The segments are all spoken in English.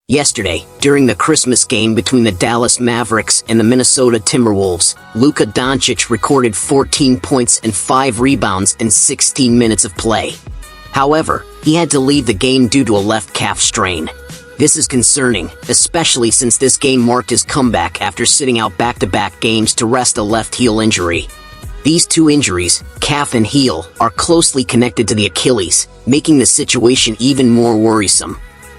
Yesterday, during the Christmas game between the Dallas Mavericks and the Minnesota Timberwolves, Luka Dončić recorded 14 points and 5 rebounds in 16 minutes of play. However, he had to leave the game due to a left calf strain. This is concerning, especially since this game marked his comeback after sitting out back-to-back games to rest a left heel injury. These two injuries, calf and heel, are closely connected to the Achilles, making the situation even more worrisome.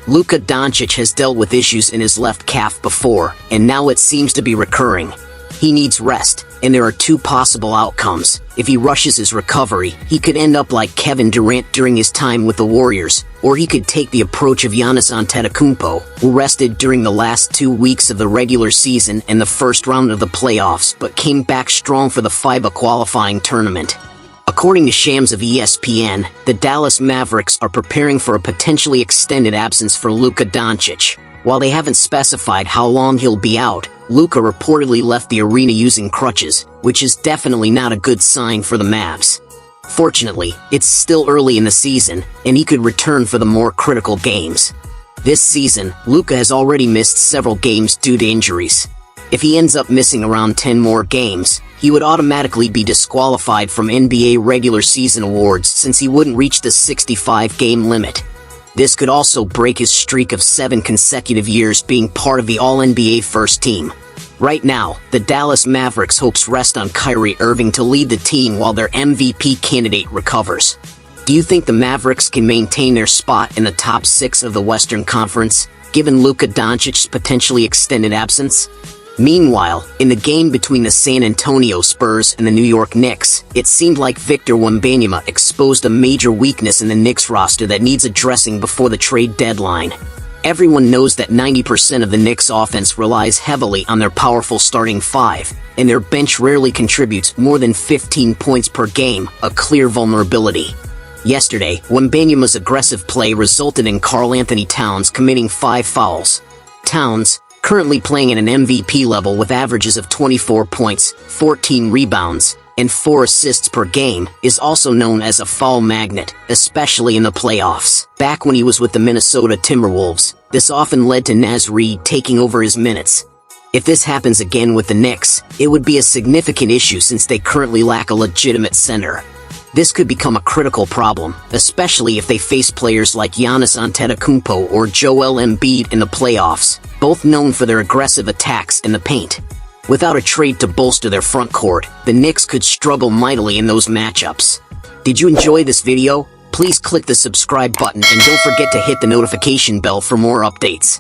Luka Dončić has dealt with issues in his left calf before, and now it seems to be recurring. He needs rest, and there are two possible outcomes. If he rushes his recovery, he could end up like Kevin Durant during his time with the Warriors, or he could take the approach of Giannis Antetokounmpo, who rested during the last 2 weeks of the regular season and the first round of the playoffs but came back strong for the FIBA qualifying tournament. According to Shams of ESPN, the Dallas Mavericks are preparing for a potentially extended absence for Luka Dončić. While they haven't specified how long he'll be out, Luka reportedly left the arena using crutches, which is definitely not a good sign for the Mavs. Fortunately, it's still early in the season, and he could return for the more critical games. This season, Luka has already missed several games due to injuries. If he ends up missing around 10 more games, he would automatically be disqualified from NBA regular season awards since he wouldn't reach the 65-game limit. This could also break his streak of 7 consecutive years being part of the All-NBA first team. Right now, the Dallas Mavericks hopes rest on Kyrie Irving to lead the team while their MVP candidate recovers. Do you think the Mavericks can maintain their spot in the top 6 of the Western Conference, given Luka Dončić's potentially extended absence? Meanwhile, in the game between the San Antonio Spurs and the New York Knicks, it seemed like Victor Wembanyama exposed a major weakness in the Knicks roster that needs addressing before the trade deadline. Everyone knows that 90% of the Knicks offense relies heavily on their powerful starting five, and their bench rarely contributes more than 15 points per game, a clear vulnerability. Yesterday, Wembanyama's aggressive play resulted in Karl-Anthony Towns committing 5 fouls. Towns, currently playing at an MVP level with averages of 24 points, 14 rebounds, and 4 assists per game, is also known as a foul magnet, especially in the playoffs. Back when he was with the Minnesota Timberwolves, this often led to Naz Reid taking over his minutes. If this happens again with the Knicks, it would be a significant issue since they currently lack a legitimate center. This could become a critical problem, especially if they face players like Giannis Antetokounmpo or Joel Embiid in the playoffs, both known for their aggressive attacks in the paint. Without a trade to bolster their front court, the Knicks could struggle mightily in those matchups. Did you enjoy this video? Please click the subscribe button and don't forget to hit the notification bell for more updates.